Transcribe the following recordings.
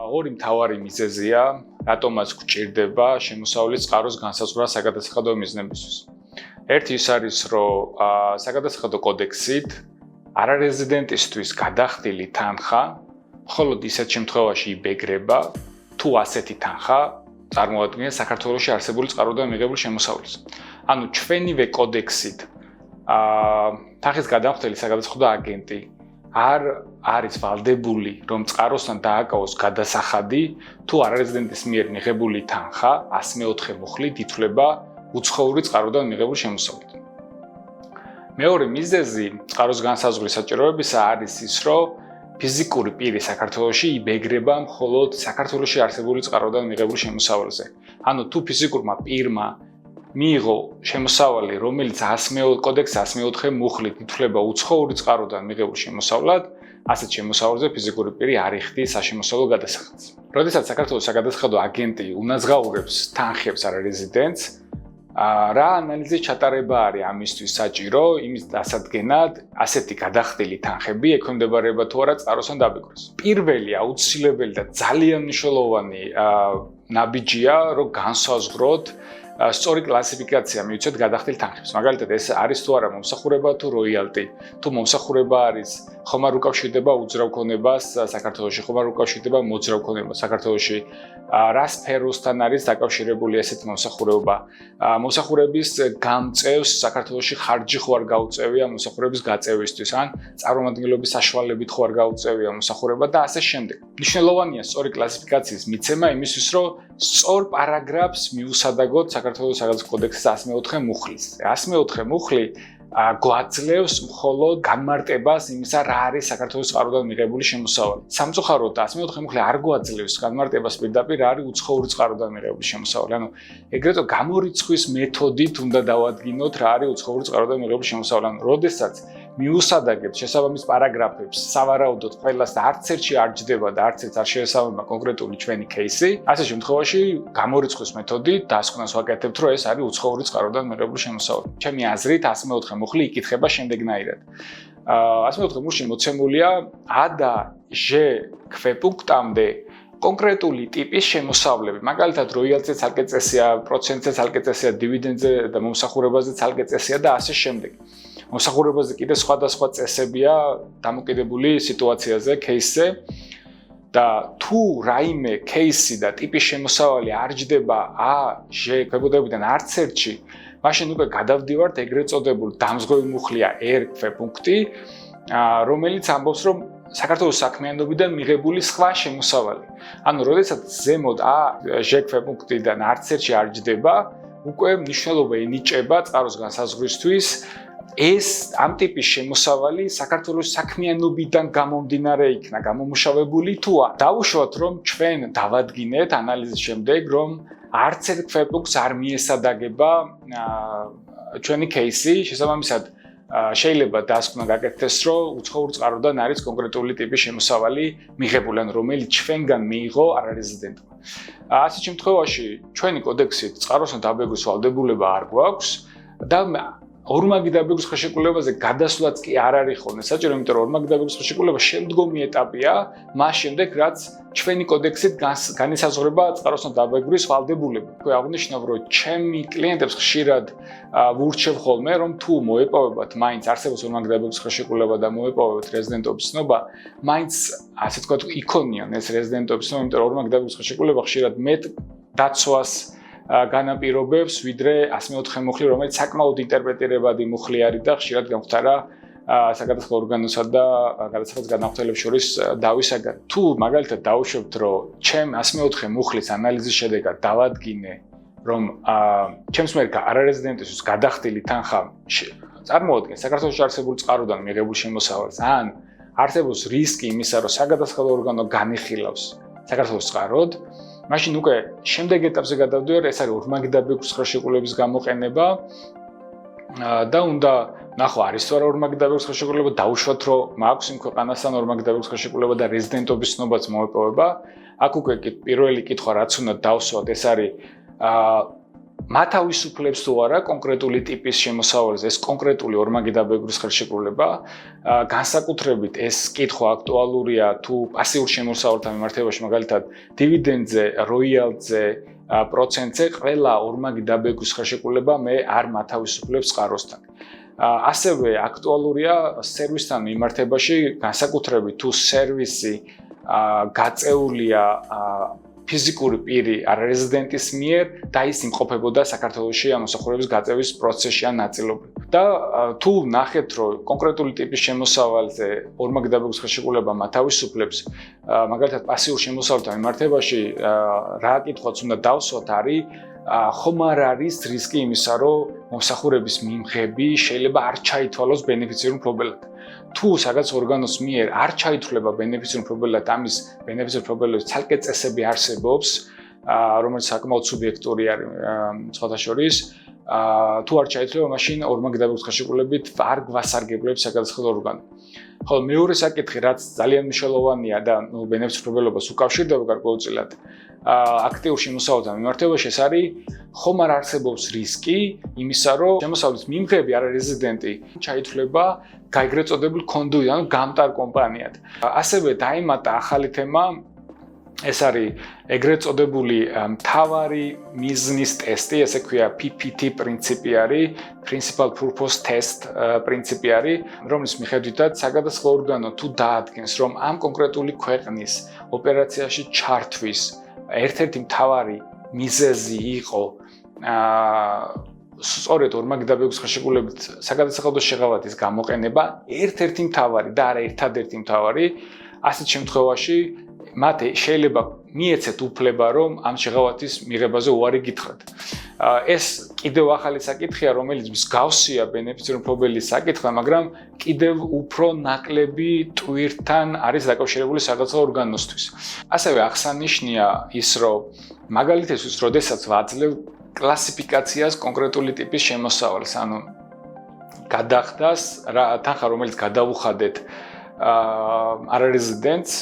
ორი მთავარი მიზეზია, რატომაც გვჭირდება შემოსავლის წყაროს განსაზღვრა საგადასახადო მიზნებისთვის. ერთი ის არის, რომ საგადასახადო კოდექსით არარეზიდენტისთვის გადახდილი თანხა მხოლოდ ისეთ შემთხვევაში იბეგრება, თუ ასეთი თანხა წარმოადგენს საქართველოში არსებული წყაროდან მიღებული შემოსავლის. ანუ ჩვენივე კოდექსით თანხის გადამხდელი საგადასახადო აგენტი არ არის ვალდებული, რომ წყაროსთან დააკავოს გადასახადი, თუ არარეზიდენტის მიერ მიღებული თანხა 104 მუხლით ითვლება უცხოური წყაროდან მიღებული შემოსავლით. მეორე მიზეზი წყაროს განსაზღვრის საჭიროებისა არის ის, რომ ფიზიკური პირი საქართველოში იბეგრება მხოლოდ საქართველოში არსებული წყაროდან მიღებული შემოსავალზე. ანუ თუ ფიზიკურმა პირმა მიიღო შემოსავალი, რომელიც კოდექსის 104 მუხლით ითვლება უცხოური წყაროდან მიღებულ შემოსავლად, ასეთ შემოსავალზე ფიზიკური პირი არ იხდის საშემოსავლო გადასახადს. როდესაც საქართველოს საგადასახადო აგენტი უნაზღაურებს თანხებს არარეზიდენტს, რა ანალიზის ჩატარება არის ამისთვის საჭირო, იმის დასადგენად ასეთი გადახდილი თანხები ექვემდებარება თუ არა წყაროსთან დაბეჭდას. პირველი აუცილებელი და ძალიან მნიშვნელოვანი ნაბიჯია, რომ განსაზღვროთ სწორი კლასიფიკაცია მივცეთ გადახდილ თანხებს. მაგალითად, ეს არის თუ არა მომსახურება თუ როიალტი, თუ მომსახურება არის ხომარ უკავშირდება უძრავ ქონებას საქართველოში, ხომარ უკავშირდება მოძრავ ქონებას საქართველოში, რა სფეროსთან არის დაკავშირებული ესეთი მომსახურება. მომსახურების გამწევს საქართველოში ხარჯი ხო არ გაუწევია მომსახურების გაწევისთვის, ან წარმომადგენლობის საშუალებით ხო არ გაუწევია მომსახურება და ასე შემდეგ. მნიშვნელოვანია სწორი კლასიფიკაციის მიცემა იმისთვის, რომ სწორ პარაგრაფს მიუსადაგოთ საქართველოს საგადასახადო კოდექსის 104 მუხლის. 104 მუხლი გვაძლევს მხოლოდ განმარტებას იმისა, რა არის საქართველოს წყაროდან მიღებული შემოსავალი. სამწუხაროდ 104 მუხლი არ გვაძლევს განმარტებას პირდაპირ რა არის უცხოური წყაროდან მიღებული შემოსავალი. ანუ ეგრეთ გამორიცხვის მეთოდით უნდა დავადგინოთ რა არის უცხოური წყაროდან მიღებული შემოსავალი. ანუ როდესაც მიუსადაგებთ შესაბამის პარაგრაფებს, სავარაუდოდ ყველას და არც ერთში არ ჯდება და არც ერთს არ შეესაბამება კონკრეტული ჩვენი кейსი, ასე შემთხვევაში გამორიცხვის მეთოდით დასკვნას ვაკეთებთ, რომ ეს არის უცხოური წყაროდან მიღებული შემოსავალი. ჩემი აზრით 104 მუხლი იკითხება შემდეგნაირად. 104 მუხლში მოცემულია A და Ž ქვეპუნქტამდე კონკრეტული ტიპის შემოსავლები. მაგალითად, როიალტზე ცალკე წესია, პროცენტზე ცალკე წესია, დივიდენდზე და მომსახურებაზე ცალკე წესია და ასე შემდეგ. მომსახურებაზე კიდე სხვადასხვა წესებია დამოკიდებული სიტუაციაზე, кейსზე და თუ რაიმე кейსი და ტიპის შემოსავალი არ ჯდება A, Ž ქვეპუნქტებიდან არც ერთში, მაშინ უკვე გადავდივართ ეგრეთ წოდებულ დამზღვევი მუხლია R ქვეპუნქტი, რომელიც ამბობს, რომ საქართველოს საქმიანობიდან მიღებული სხვა შემოსავალი. ანუ, როდესაც ზემოთ A, Ž ქვეპუნქტიდან არც ერთში არ ჯდება, უკვე მნიშვნელობა ენიჭება წყაროს განსაზღვრისთვის ეს ამ ტიპის შემოსავალი საქართველოს საქმიანობიდან გამომდინარე იქნა გამომუშავებული თუ არა. დავუშვათ, რომ ჩვენ დავადგინეთ ანალიზის შემდეგ, რომ არც ერთ ქვეპუნქტს არ მიესადაგება ჩვენი кейსი, შესაბამისად შეიძლება დასკვნა გაკეთდეს, რომ უცხოურ წყაროდან არის კონკრეტული ტიპის შემოსავალი მიღებული, ან რომელიც ჩვენგან მიიღო არარეზიდენტმა. ასეთ შემთხვევაში ჩვენი კოდექსით წყაროსთან დაბეგვის ვალდებულება არ გვაქვს და ორმაგი დაბეგვის ხელშეკრულებაზე გადასვლაც კი არ არის ხოლმე საჭირო, იმიტომ რომ ორმაგი დაბეგვის ხელშეკრულება შემდგომი ეტაპია, მას შემდეგ რაც ჩვენი კოდექსით განისაზღვრება წყაროსთან დაბეგვის ვალდებულება. თქვი აღნიშნავ, რომ ჩემი კლიენტებს ხშირად ვურჩევ ხოლმე, რომ თუ მოეპოვებათ მაინც არსებობს ორმაგი დაბეგვის ხელშეკრულება და მოეპოვებათ რეზიდენტობის ცნობა, მაინც ასე თქვა იქონიან ეს რეზიდენტობის ცნობა, იმიტომ რომ ორმაგი დაბეგვის ხელშეკრულება ხშირად მეტ დაცვას განაპირობებს, ვიდრე 104 მუხლი, რომელიც საკმაოდ ინტერპრეტირებადი მუხლი არის და ხშირად გამختარა საგადასახადო ორგანოსა და გადასახადს განახორციელებს შორის დავისაგან. თუ მაგალითად დავუშვებთ, რომ ჩემ 104 მუხლის ანალიზის შედეგად დავადგინე, რომ ჩემს მიერ არარეზიდენტისთვის გადახდილი თანხა წარმოადგენს საქართველოში არსებული წყაროდან მიღებულ შემოსავალს, ან არსებობს რისკი იმისა, რომ საგადასახადო ორგანო განიხილავს საქართველოს წყაროდ, მაშინ უკვე შემდეგ ეტაპზე გადავდივარ, ეს არის ორმაგი დაბეგვის ხელშეკრულების გამოყენება და უნდა ნახო არის თუ არა ორმაგი დაბეგვის ხელშეკრულება, დავუშვათ, რომ მაქვს იმ ქვეყანასთან ორმაგი დაბეგვის ხელშეკრულება და რეზიდენტობის ცნობაც მოეპოვება. აქ უკვე პირველი კითხვა რაც უნდა დავსვათ, ეს არის მათ თავისუფლებს თუ არა კონკრეტული ტიპის შემოსავალს ეს კონკრეტული ორმაგი დაბეგრვის ხელშეკრულება განსაკუთრებით ეს კითხვა აქტუალურია თუ პასიურ შემოსავალთან მიმართებაში მაგალითად დივიდენდზე, როიალტზე, პროცენტზე ყველა ორმაგი დაბეგრვის ხელშეკრულება მე არ მათავისუფლებს წყაროსთან. ასევე აქტუალურია სერვისთან მიმართებაში განსაკუთრებით თუ სერვისი გაწეულია ფიზიკური პირი არარეზიდენტის მიერ და ის იმყოფებოდა საქართველოში ამოსახურების გაწევის პროცესში ან ნაწილობრივ. და თუ ნახეთ, რომ კონკრეტული ტიპის შემოსავალზე ორმაგი დაბეგრვის ხელშეკრულება მათავისუფლებს, მაგალითად პასიურ შემოსავალთან მიმართებაში რა კითხვაც უნდა დავსვათ არის ხომ არ არის რისკი იმისა, რომ მომსახურების მიმღები შეიძლება არ ჩაითვალოს ბენეფიციურ მფლობელად. თუ სადაც ორგანოს მიერ არ ჩაითვლება ბენეფიციურ მფლობელად, ამის ბენეფიციურ მფლობელების ცალკე წესები არსებობს, რომელიც საკმაოდ სუბიექტური არის სხვათა შორის, თუ არ ჩაითვლება, მაშინ ორმაგი დაბეგრვის ხელშეკრულებით არ გვასარგებლებს საგადასახადო ორგანო. ხოლო მეორე საკითხი, რაც ძალიან მნიშვნელოვანია და ბენეფიციურ მფლობელობას უკავშირდება გარკვეულწილად, აქტიურ შემოსავალთან მიმართებაში ეს არის ხომ არ არსებობს რისკი იმისა, რომ შემოსავლის მიმღები არარეზიდენტი ჩაითვლება გაიგრეთ წოდებულ კონდუიტ, ანუ გამტარ კომპანიად. ასევე დაემატა ახალი თემა, ეს არის ეგრეთ წოდებული მთავარი მიზნის ტესტი, ესე ქვია PPT პრინციპი არის, Principal Purpose Test პრინციპი არის, რომლის მიხედვითაც საგადასახადო ორგანო თუ დაადგენს, რომ ამ კონკრეტული ქვეყნის ოპერაციაში ჩართვის ერთ-ერთი მთავარი მიზეზი იყო სწორედ ორმაგი დაბეგრვის ხელშეკრულებით საგადასახადო შეღავათის გამოყენება, ერთ-ერთი მთავარი და არა ერთადერთი მთავარი, ასეთ შემთხვევაში მათ შეიძლება მიეცეთ უფლება, რომ ამ შეღავათის მიღებაზე უარი გითხრათ. ეს კიდევ ახალი საკითხია, რომელიც მსგავსია ბენეფიციურ მფლობელის საკითხთან, მაგრამ კიდევ უფრო ნაკლები ტვირთთან არის დაკავშირებული საგადასახადო ორგანოსთვის. ასევე აღსანიშნია ის, რომ მაგალითისთვის, როდესაც ვაძლევ კლასიფიკაციას კონკრეტული ტიპის შემოსავალს, ანუ გადახდას, თანხა რომელიც გადავუხადეთ არარეზიდენტს,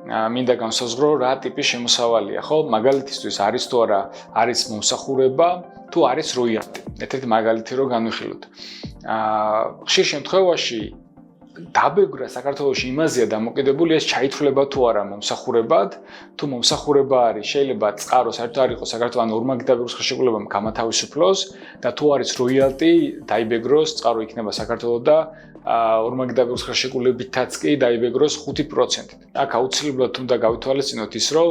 მინდა განსაზღვრო რა ტიპის შემოსავალია, ხო? მაგალითისთვის არის თუ არა არის მომსახურება, თუ არის როიალტი. ერთ-ერთი მაგალითი რო განვიხილოთ. ხშირ შემთხვევაში დაბეგრვა საქართველოში იმაზეა დამოკიდებული, ეს ჩაითვლება თუ არა მომსახურებად, თუ მომსახურება არის, შეიძლება წყარო საერთოდ არ იყოს საქართველოს ან ორმაგი დაბეგრვის ხელშეკრულებამ გამათავისუფლოს და თუ არის როიალტი, დაიბეგროს, წყარო იქნება საქართველოს და ორმაგი დაბეგრვის ხელშეკრულებითაც კი დაიბეგროს 5%. აქ აუცილებლად უნდა გავითვალისწინოთ ის, რომ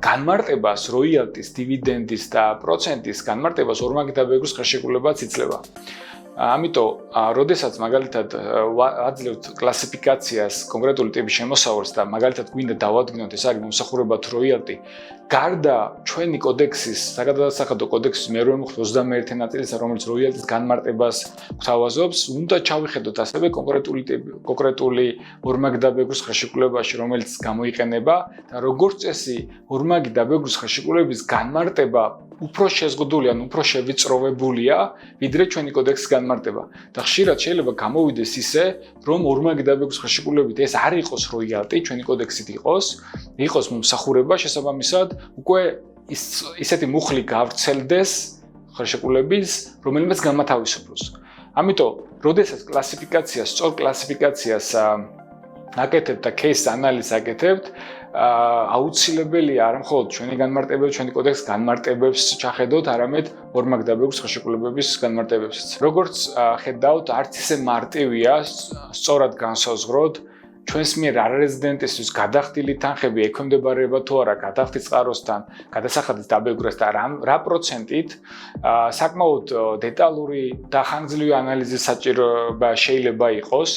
განმარტებას როიალტის, დივიდენდის და პროცენტის განმარტებას ორმაგი დაბეგრვის ხელშეკრულებაც იძლევა. ამიტომ, როდესაც მაგალითად ვაძლევთ კლასიფიკაციას კონკრეტული ტიპის შემოსავალს და მაგალითად გვინდა დავადგინოთ ეს არის მომსახურება თუ როიალტი, გარდა ჩვენი კოდექსის, საგადასახადო კოდექსის მე-8 21 ნაწილისა, რომელიც როიალტის განმარტებას გვთავაზობს, უნდა ჩავიხედოთ ასევე კონკრეტული ორმაგი დაბეგრვის ხელშეკრულებაში, რომელიც გამოიყენება და როგორც წესი, ორმაგი დაბეგრვის ხელშეკრულების განმარტება უფრო შეზღუდული ან უფრო შევიწროვებულია, ვიდრე ჩვენი კოდექსის განმარტება. და ხშირად შეიძლება გამოვიდეს ისე, რომ ორმაგი დაბეგრვის ხელშეკრულებით ეს არ იყოს როიალტი, ჩვენი კოდექსით იყოს მომსახურება, შესაბამისად, უკვე ისეთი მუხლი გავრცელდეს ხელშეკრულების, რომელმაც გამათავისუფლოს. ამიტომ, როდესაც სწორ კლასიფიკაციას აკეთებთ და case analysis აკეთებთ, აუცილებელია არა მხოლოდ ჩვენი განმარტებები, ჩვენი კოდექსის განმარტებებს ჩახედოთ, არამედ ორმაგი დაბეგრვის ხელშეკრულებების განმარტებებსაც. როგორც ხედავთ, არც ისე მარტივია სწორად განსაზღვროთ ჩვენს მიერ არარეზიდენტისთვის გადახდილი თანხები ექვემდებარება თუ არა გადახდის წყაროსთან, გადასახადის დაბეგრვას და რა პროცენტით, საკმაოდ დეტალური და ხანგრძლივი ანალიზის საჭიროება შეიძლება იყოს.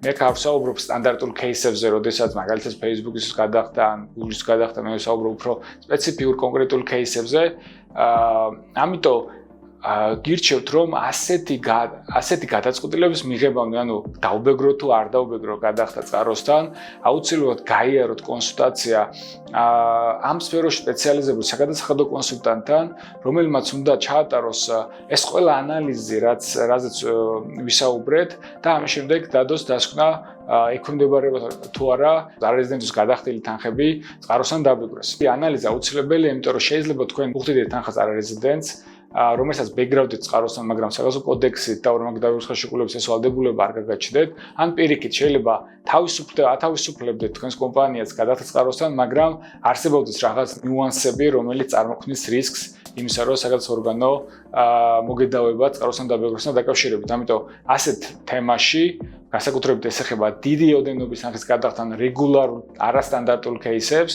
მე გავსაუბრობ სტანდარტულ кейსებზე, როდესაც მაგალითად Facebook-ის გადახდა, ან Google-ის გადახდა, მე ვსაუბრობ უფრო სპეციფიურ კონკრეტულ кейსებზე. ამიტომ გირჩევთ, რომ ასეთი გადაწყვეტილების მიღებამდე, ანუ დაუბეგრო თუ არ დაუბეგრო გადახდა წყაროსთან, აუცილებლად გაიაროთ კონსულტაცია ამ სფეროში სპეციალიზებული საგადასახადო კონსულტანტთან, რომელმაც უნდა ჩაატაროს ეს ყველა ანალიზი, რაზეც ვისაუბრეთ და ამის შემდეგ დადოს დასკვნა ექვემდებარება თუ არა არარეზიდენტის გადახდილი თანხები წყაროსთან დაბეგრვას. ანალიზა აუცილებელია, იმიტომ რომ შეიძლება თქვენ უხდიდეთ თანხას არარეზიდენტს, რომელსაც ბექგრაუნდით წყაროსთან, მაგრამ სახელმწიფო კოდექსით და ორმაგდაბების ხელშეკრულების ეს ვალდებულება არ გაგაჩნდეთ, ან პირიქით შეიძლება ათავისუფლებდეთ თქვენს კომპანიას გადახდეთ წყაროსთან, მაგრამ არსებობდეს რაღაც ნიუანსები, რომელიც წარმოქმნის რისკს იმისა, რომ საკადასტრო ორგანო მოგედავება წყაროსთან დაბეჭდასთან დაკავშირებით. ამიტომ ასეთ თემაში განსაკუთრებით ეს ეხება დიდი ოდენობის თანხის გადახდან რეგულარულ არასტანდარტულ кейსებს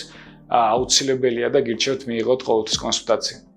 აუცილებელია და გირჩევთ მიიღოთ ყოველთვის კონსულტაცია.